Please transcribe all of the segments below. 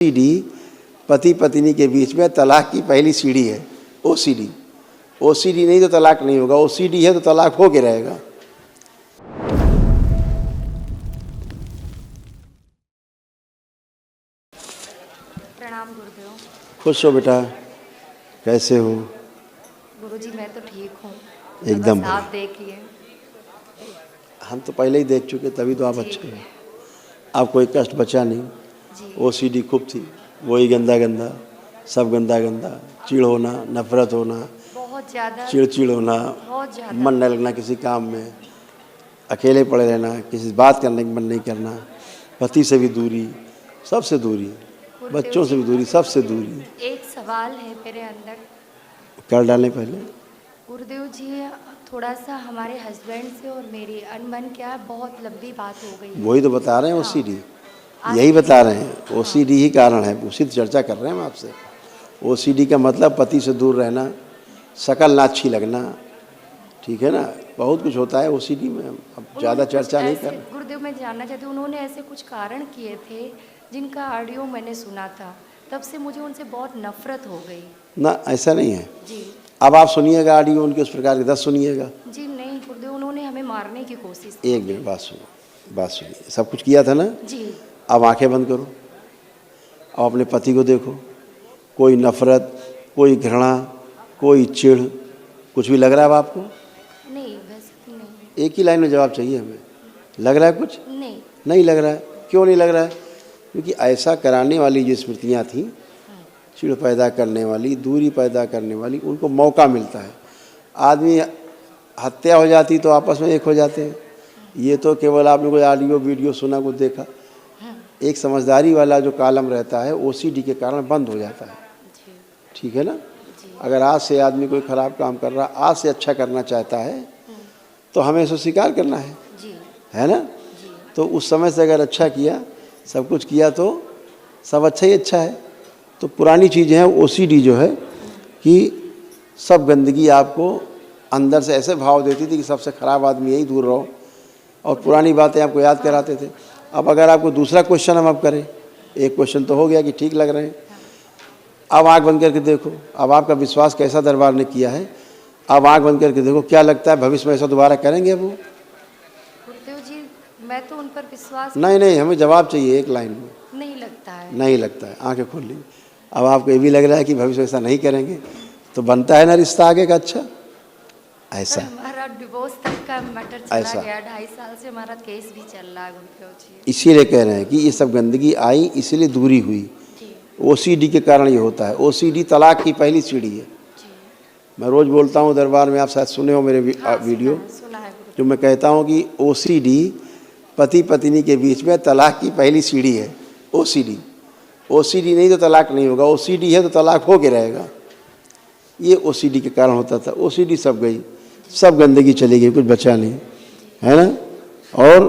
OCD पति पत्नी के बीच में तलाक की पहली सीढ़ी है। ओसीडी ओसीडी नहीं तो तलाक नहीं होगा, ओसीडी है तो तलाक हो के रहेगा। प्रणाम गुरुदेव। खुश हो बेटा, कैसे हो? गुरुजी मैं तो ठीक हूँ, एकदम बस आप देखिए। हम तो पहले ही देख चुके, तभी तो आप जी। अच्छे हो। आप कोई कष्ट बचा नहीं। जी ओसीडी खूब थी, वही गंदा गंदा, सब गंदा गंदा, चिढ़ होना, नफरत होना, बहुत ज़्यादा, चिड़चिड़ होना, बहुत ज़्यादा। मन न लगना किसी काम में, अकेले पड़े रहना, किसी से बात करने का मन नहीं करना, पति से भी दूरी, सबसे दूरी, बच्चों से भी दूरी, सबसे दूरी। एक सवाल है मेरे अंदर। कर डालें पहले। गुरुदेव जी, थोड़ा सा हमारे हस्बैंड से और मेरी अनबन क्या बहुत लंबी बात हो गई है। वही तो बता रहे हैं ओसीडी, आज यही भी- बता रहे हैं। ओसीडी ही कारण है, उसी तो चर्चा कर रहे हैं हम आपसे। ओसीडी का मतलब पति से दूर रहना, शक्ल ना अच्छी लगना, ठीक है ना, बहुत कुछ होता है ओसीडी में। अब ज़्यादा चर्चा नहीं कर। गुरुदेव मैं जानना चाहती हूँ, उन्होंने ऐसे कुछ कारण किए थे जिनका ऑडियो मैंने सुना था, तब से मुझे उनसे बहुत नफरत हो गई। ना, ऐसा नहीं है। जी अब आप सुनिएगा ऑडियो उनके, उस प्रकार के 10 सुनिएगा। जी नहीं गुरुदेव, उन्होंने हमें मारने की कोशिश की। एक मिनट, बात सुनिए। सब कुछ किया था ना। जी अब आंखें बंद करो, अब अपने पति को देखो। कोई नफरत, कोई घृणा, कोई चिढ़, कुछ भी लग रहा है अब आपको? नहीं, वैसे तो नहीं। एक ही लाइन में जवाब चाहिए हमें। लग रहा है कुछ? नहीं। नहीं लग रहा है। क्यों नहीं लग रहा है? क्योंकि ऐसा कराने वाली जो स्मृतियाँ थीं, चिढ़ पैदा करने वाली, दूरी पैदा करने वाली, उनको मौका मिलता है। आदमी हत्या हो जाती तो आपस में एक हो जाते हैं। ये तो केवल आपने कोई ऑडियो वीडियो सुना, कुछ देखा। एक समझदारी वाला जो कालम रहता है ओसीडी के कारण बंद हो जाता है। जी ठीक है ना। अगर आज से आदमी कोई ख़राब काम कर रहा, आज से अच्छा करना चाहता है, तो हमें इसको स्वीकार करना है। जी है ना। जी तो उस समय से अगर अच्छा किया, सब कुछ किया, तो सब अच्छा ही अच्छा है। तो पुरानी चीज़ें हैं, ओसीडी जो है कि सब गंदगी आपको अंदर से ऐसे भाव देती थी कि सबसे ख़राब आदमी यही, दूर रहो, और पुरानी बातें आपको याद कराते थे। अब अगर आपको दूसरा क्वेश्चन हम अब करें, एक क्वेश्चन तो हो गया कि ठीक लग रहे हैं, अब आँख बंद करके देखो। अब आपका विश्वास कैसा दरबार ने किया है, अब आँख बंद करके देखो, क्या लगता है भविष्य में ऐसा दोबारा करेंगे वो? गुरुदेव जी, मैं तो उन पर विश्वास नहीं, हमें जवाब चाहिए एक लाइन में। नहीं लगता है। नहीं लगता है। आंखें खोल ली। अब आपको ये भी लग रहा है कि भविष्य में ऐसा नहीं करेंगे, तो बनता है ना रिश्ता आगे का अच्छा। ऐसा हमारा डिवोर्स तक का मैटर चला ऐसा। गया, 2.5 साल से हमारा केस भी चल रहा है गुरुदेव जी। इसीलिए कह रहे हैं कि ये सब गंदगी आई, इसलिए दूरी हुई। जी ओसीडी के कारण ये होता है। ओसीडी तलाक की पहली सीढ़ी है। जी मैं रोज़ बोलता हूँ दरबार में, आप शायद सुने हो मेरे हाँ, वीडियो, सुना है गुरुदेव। जो मैं कहता हूँ कि ओसीडी पति पत्नी के बीच में तलाक की पहली सीढ़ी है। ओसीडी ओसीडी नहीं तो तलाक नहीं होगा, ओसीडी है तो तलाक हो के रहेगा। ये ओसीडी के कारण होता था। ओसीडी सब गई, सब गंदगी चली गई, कुछ बचा नहीं, है ना। और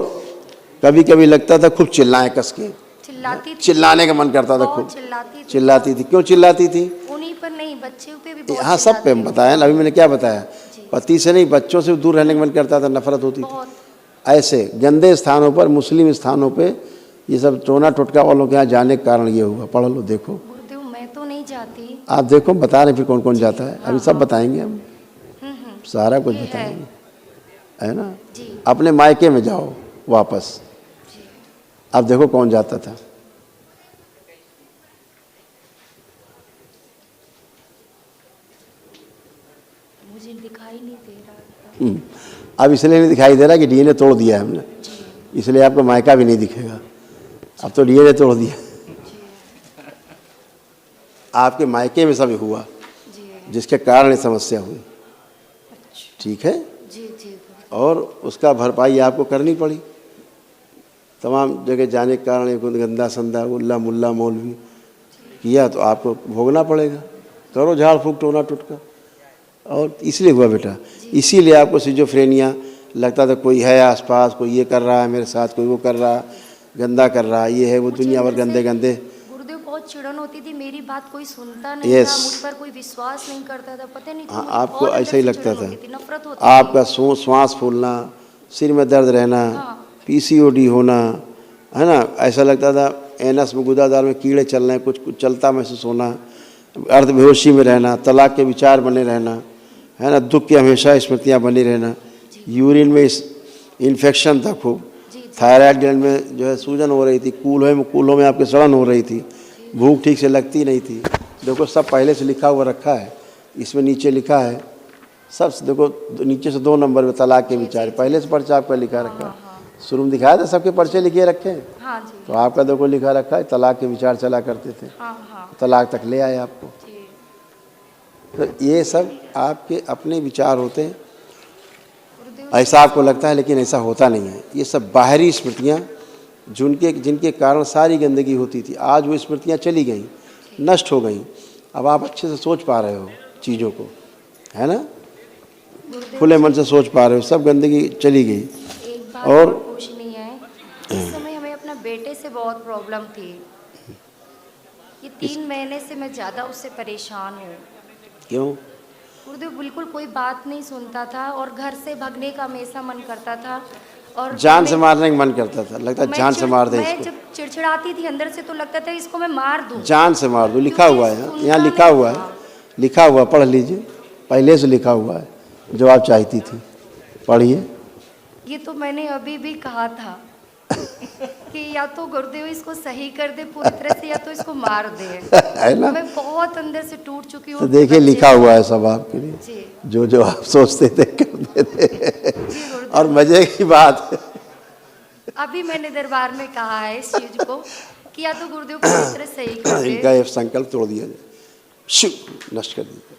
कभी कभी लगता था खूब चिल्लाएं कस के, चिल्लाती थी, चिल्लाने का मन करता था, बहुत खूब चिल्लाती थी। क्यों चिल्लाती थी? उन्हीं पर नहीं, बच्चे पे भी बहुत हाँ, सब पे हम बताया ना। अभी मैंने क्या बताया? पति से नहीं, बच्चों से दूर रहने का मन करता था, नफरत होती थी। बहुत। ऐसे गंदे स्थानों पर, मुस्लिम स्थानों पे, ये सब टोना टोटका वालों के यहाँ जाने के कारण ये हुआ। पढ़ लो, देखो। गुरुदेव मैं तो नहीं जाती। आप देखो, बता रहे फिर कौन कौन जाता है। अभी सब बताएंगे हम, सारा कुछ ये है। बताएंगे, है ना। जी अपने मायके में जाओ वापस, जी आप देखो कौन जाता था। मुझे दिखाई नहीं दे रहा था। अब इसलिए नहीं दिखाई दे रहा कि डीएनए तोड़ दिया है हमने, इसलिए आपको मायका भी नहीं दिखेगा। अब तो डीएनए तोड़ दिया, आपके मायके में सब हुआ, जी जिसके कारण ये समस्या हुई। ठीक है। जी जी और उसका भरपाई आपको करनी पड़ी। तमाम जगह जाने के कारण, एक गंदा संदा उल्ला मुल्ला मौलवी किया, तो आपको भोगना पड़ेगा। करो झाड़ फूक, टोना टुटका। और इसलिए हुआ बेटा, इसीलिए आपको सिजोफ्रेनिया लगता था कोई है आसपास, कोई ये कर रहा है मेरे साथ, कोई वो कर रहा है, गंदा कर रहा है, ये है वो, दुनिया भर गंदे गंदे। गुरुदेव बहुत चिड़न होती थी, मेरी बात कोई सुनता नहीं Yes. था, मुझ पर कोई विश्वास नहीं करता था, पता नहीं क्यों हाँ, मुझे आपको बहुत अंदर ऐसा ही से लगता चिड़न था। होती थी, नफरत होती आपका श्वास फूलना, सिर में दर्द रहना, हाँ। पीसीओडी होना, है ना। ऐसा लगता था एनस में गुदादार में कीड़े चल रहे हैं, कुछ कुछ चलता महसूस होना, अर्धबेहोशी में रहना, तलाक के विचार बने रहना, है ना, दुख की हमेशा स्मृतियाँ बनी रहना, यूरिन में इन्फेक्शन था खूब, थायराइड ग्लैंड में जो है सूजन हो रही थी, कूल्हों में आपके सड़न हो रही थी, भूख ठीक से लगती नहीं थी। देखो सब पहले से लिखा हुआ रखा है, इसमें नीचे लिखा है सब, देखो नीचे से 2 नंबर में तलाक के विचार पहले से पर्चा आपका लिखा रखा है। शुरू में दिखाया था सबके पर्चे लिखे रखे हैं, हाँ जी। तो आपका देखो लिखा रखा है तलाक के विचार चला करते थे, तलाक तक ले आए आपको। तो ये सब आपके अपने विचार होते हैं, ऐसा आपको लगता है लेकिन ऐसा होता नहीं है। ये सब बाहरी स्मृतियाँ जिनके कारण सारी गंदगी होती थी, आज वो स्मृतियाँ चली गई, नष्ट हो गई। अब आप अच्छे से सोच पा रहे हो चीज़ों को, है ना, खुले मन से सोच पा रहे हो, सब गंदगी चली गई। एक बात और पूछनी है, इस समय हमें अपना बेटे से बहुत प्रॉब्लम थी, ये 3 महीने से मैं ज़्यादा उससे परेशान हूँ। क्यों? गुरुदेव बिल्कुल कोई बात नहीं सुनता था और घर से भागने का हमेशा मन करता था, और जान से मारने का मन करता था, लगता है जान से मार दे मैं इसको। जब चिड़चिड़ाती थी अंदर से तो लगता था इसको मैं मार दूँ, जान से मार दो, लिखा क्योंकि हुआ है सुनता यहाँ, लिखा नहीं हुआ है, था। लिखा हुआ, पढ़ लीजिए, पहले से लिखा हुआ है जो आप चाहती थी, पढ़िए। ये तो मैंने अभी भी कहा था कि या तो गुरुदेव इसको सही कर दे पूरी तरह से, या तो इसको मार दे। है ना, मैं बहुत अंदर से टूट चुकी हूँ। तो देखिए लिखा हुआ है सब आपके लिए, जी जो जो आप सोचते थे करते थे। जी गुरुदेव। और मजे की बात है, अभी मैंने दरबार में कहा है इस चीज को कि या तो गुरुदेव पूरी तरह सही कर इनका दे। ये संकल्प तोड़ दिया जाए, शु नष्ट कर दिया।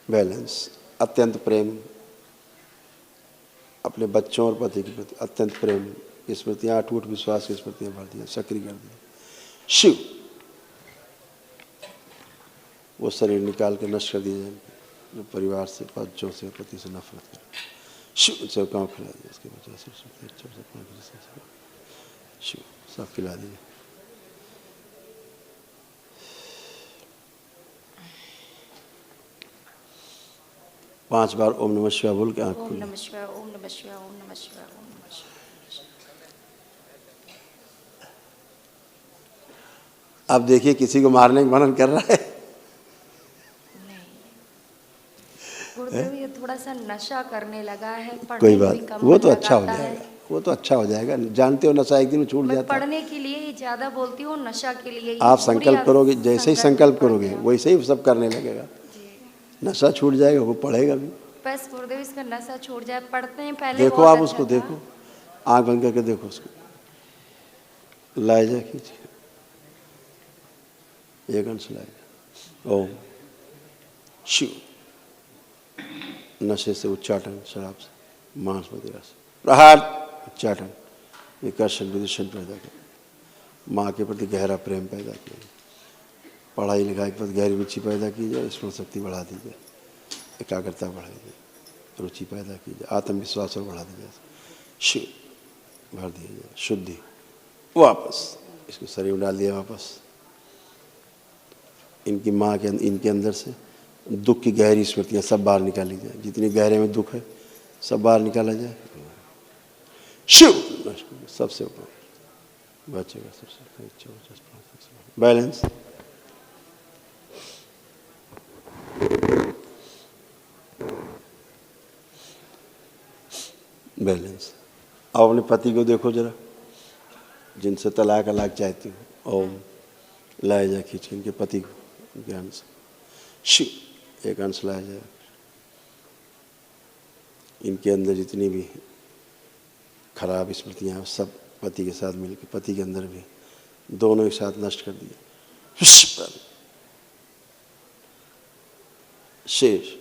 बैलेंस, अत्यंत प्रेम, अपने बच्चों और पति के प्रति अत्यंत प्रेम, स्मृतियाँ, अटूट विश्वास की स्मृतियाँ भर दिया, सक्रिय कर दिया। शिव, वो शरीर निकाल के नष्ट कर दिया जाए जो परिवार से, बच्चों से, पति से नफरत करे। शिव, उसे गाँव खिला दिया, उसके वजह से शिव सब खिला दिए। पांच बार ओम नमः शिवाय बोल के आँख ओम खोली। नमः शिवाय, ओम नमः शिवाय, ओम नमः शिवाय, ओम नमः शिवाय। अब देखिए किसी को मारने का मनन कर रहा है? नहीं गुरुदेव, ये थोड़ा सा नशा करने लगा है, कोई पढ़ने में बात, भी कम वो मन तो अच्छा हो लगाता है। जाएगा, वो तो अच्छा हो जाएगा। जानते हो नशा एक दिन में छूट मैं जाता है। पढ़ने के लिए ही ज्यादा बोलती हूँ, नशा के लिए ही आप पूरी संकल्प करोगे, जैसे ही संकल्प पड़ करोगे गया। वैसे ही सब करने लगेगा, जी नशा छूट जाएगा, वो पढ़ेगा भी। बस गुरुदेव इसका नशा छूट जाए, पढ़ते हैं पहले देखो बहुत आप अच्छा उसको था। देखो, आँख बंद करके देखो उसको, लाइजा कीजिए, एक अंश लाइजा। ओम शिव, नशे से उच्चाटन, शराब से, मांस वगैरह से प्रहार, उच्चाटन, विकर्षण, विदूषण पैदा कर, माँ के प्रति गहरा प्रेम पैदा किया, पढ़ाई लिखाई के प्रति गहरी रुचि पैदा की जाए, स्मरण शक्ति बढ़ा दी जाए, एकाग्रता बढ़ाई जाए, रुचि पैदा की जाए, आत्मविश्वास और बढ़ा दिया जाए, शिव भर दिया जाए, शुद्धि, वापस इसको शरीर में डाल दिया वापस। इनकी माँ के इनके अंदर से दुख की गहरी स्मृतियाँ सब बाहर निकाली जाए, जितनी गहरे में दुख है सब बाहर निकाला जाए। शिव सबसे ऊपर बचेगा, सबसे बैलेंस। बैलेंस। अब अपने पति को देखो जरा, जिनसे तलाक चाहती हो, ओम लाया जाए खींच के इनके पति को, उनके अंश शिव एक अंश लाया जाए, इनके अंदर जितनी भी खराब स्मृतियाँ सब पति के साथ मिलकर, पति के अंदर भी, दोनों एक साथ नष्ट कर दिए। शेष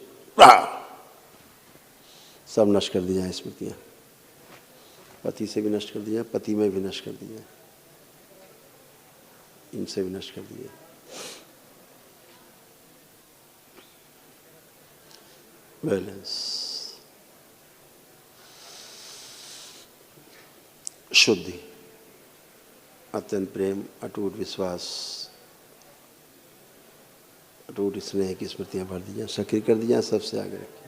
सब नष्ट कर दिया स्मृतियाँ, पति से भी नष्ट कर दिया, पति में भी नष्ट कर दिया, इनसे भी नष्ट कर दिया। बैलेंस, शुद्धि, अत्यंत प्रेम, अटूट विश्वास, अटूट स्नेह की स्मृतियां भर दी जाए, सक्रिय कर दी जाए, सबसे आगे रखिए।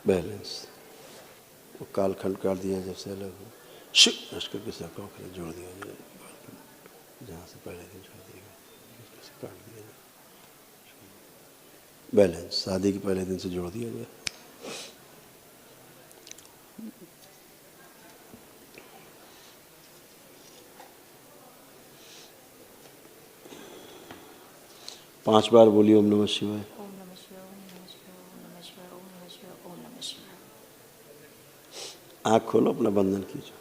बैलेंस, वो कालखंड काट दिया जब से अलग हो, नष्ट करके सबका जोड़ दिया जाए, जहाँ से पहले दिन छोड़ दिया काट दिया जाए, बैलेंस शादी के पहले दिन से जोड़ दिया गया। पांच बार बोलिए ओम नमः शिवाय। ओम नमः शिवाय, ओम नमः शिवाय, ओम नमः शिवाय, ओम नमः शिवाय, ओम नमः शिवाय। आँख खोलो, अपना बंधन कीजिए।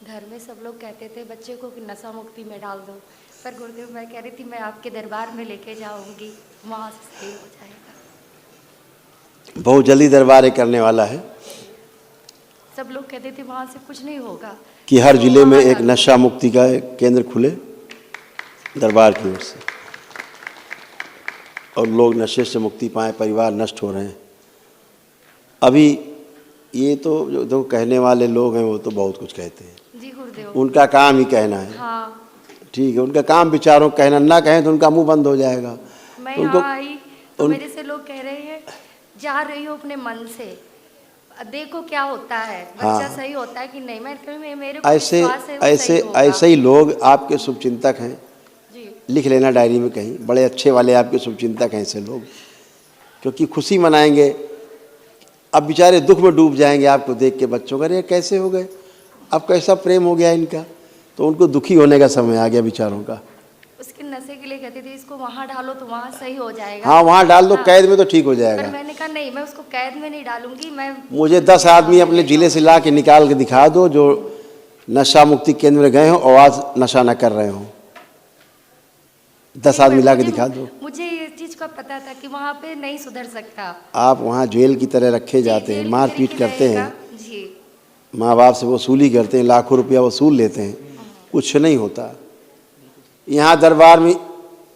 घर में सब लोग कहते थे बच्चे को कि नशा मुक्ति में डाल दो, पर गुरुदेव मैं कह रही थी मैं आपके दरबार में लेके जाऊंगी, वहाँ से सही हो जाएगा। बहुत जल्दी दरबार ये करने वाला है सब लोग कहते थे वहाँ से कुछ नहीं होगा कि हर तो जिले में वहाँ एक डाल दो। नशा मुक्ति का एक केंद्र खुले दरबार की ओर से, और लोग नशे से मुक्ति पाएं, परिवार नष्ट हो रहे हैं। अभी ये तो जो कहने वाले लोग हैं वो तो बहुत कुछ कहते हैं, जी गुरुदेव। उनका काम ही कहना है। हाँ, ठीक है, उनका काम विचारों कहना, ना कहें तो उनका मुंह बंद हो जाएगा। मैं तो उनको यहाँ आई तो मेरे से लोग कह रहे हैं जा रही हो अपने मन से, देखो क्या होता है, बच्चा हाँ। सही होता है कि नहीं। मैं मेरे को ऐसे विश्वास है वो ऐसे सही होगा। ऐसे ही लोग आपके शुभचिंतक हैं, जी लिख लेना डायरी में कहीं, बड़े अच्छे वाले आपके शुभचिंतक हैं ऐसे लोग, क्योंकि खुशी मनाएंगे। अब बेचारे दुख में डूब जाएंगे आपको देख के, बच्चों का अरे कैसे हो गए, अब कैसा प्रेम हो गया इनका, तो उनको दुखी होने का समय आ गया बेचारों का। उसके नशे के लिए कहते थे इसको वहाँ डालो तो वहाँ सही हो जाएगा। हाँ, वहाँ डाल दो, हाँ। कैद में तो ठीक हो पर जाएगा। मैंने कहा नहीं, मैं उसको कैद में नहीं डालूंगी। मैं मुझे 10 आदमी अपने जिले से ला के निकाल के दिखा दो जो नशा मुक्ति केंद्र में गए हों और आज नशा न कर रहे हों, 10 आदमी ला के दिखा दो। मुझे ये चीज का पता था कि वहाँ पे नहीं सुधर सकता। आप वहाँ जेल की तरह रखे जाते जेल हैं, की मारपीट तरीके करते रहेगा। हैं, जी माँ बाप से वसूली करते हैं, लाखों रुपया वसूल लेते हैं, कुछ नहीं होता। यहाँ दरबार में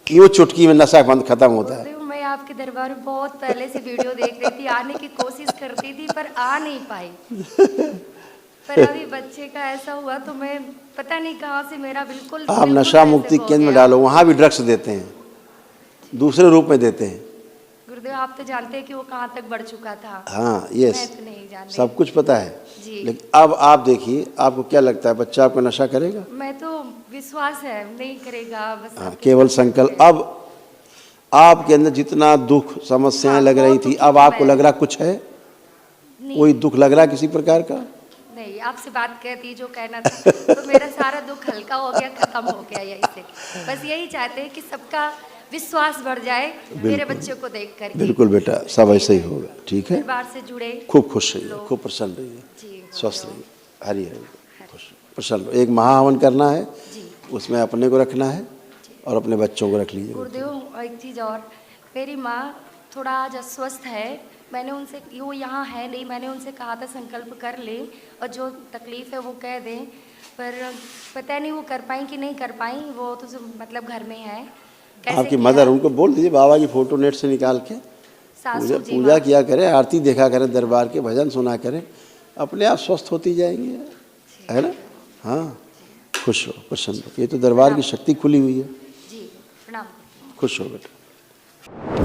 यूँ चुटकी में नशा बंद खत्म होता है। गुरुदेव, मैं आपके दरबार में बहुत पहले से वीडियो देख रही थी, आने की कोशिश करती थी पर आ नहीं पाई। पर अभी बच्चे का ऐसा हुआ तो मैं पता नहीं कहाँ से मेरा बिल्कुल आप बिल्कुल नशा वैसे मुक्ति हो केंद्र में गया। डालो, वहाँ भी ड्रग्स देते हैं, दूसरे रूप में देते हैं। गुरुदेव आप तो जानते हैं कि वो कहाँ तक बढ़ चुका था। हाँ, यस, मैं तो नहीं जानती। सब कुछ पता है। जी। लेकिन अब आप देखिए, आपको क्या लगता है बच्चा आपका नशा करेगा? मैं तो विश्वास है नहीं करेगा, बस हाँ, आपके केवल साथ संकल्प। है। अब आपके अंदर जितना दुख समस्याएं हाँ, लग रही बहुत थी, दुखी अब थी आपको मैं। लग रहा कुछ है, नहीं, कोई दुख लग रहा किसी प्रकार का? नहीं, आपसे बात कहती जो कहना था तो मेरा सारा दुख हल्का हो गया, खत्म हो गया यही से। बस यही चाहते हैं कि सबका विश्वास बढ़ जाए मेरे बच्चों को देख कर। बिल्कुल बेटा, सब ऐसे ही होगा। ठीक है, परिवार से जुड़े खूब खुश रहिए, लोग। खूब प्रसन्न रहिए, जी स्वस्थ रहिए, हरि हरि खुश प्रसन्न। एक महाहवन करना है, जी उसमें अपने को रखना है और अपने बच्चों को रख लीजिए। गुरुदेव, एक चीज़ और, मेरी माँ थोड़ा आज अस्वस्थ है। मैंने उनसे, वो यहाँ है नहीं, मैंने उनसे कहा था संकल्प कर ले और जो तकलीफ़ है वो कह दें, पर पता नहीं वो कर पाई कि नहीं कर पाई। वो तो मतलब घर में है। कैसे आपकी किया? मदर, उनको बोल दीजिए बाबा की फोटो नेट से निकाल के सासू जी पूजा माँ। किया करें, आरती देखा करें, दरबार के भजन सुना करें, अपने आप स्वस्थ होती जाएंगी, है ना? हाँ, खुश हो, प्रसन्न हो। ये तो दरबार की शक्ति खुली हुई है। जी प्रणाम। खुश हो बेटा।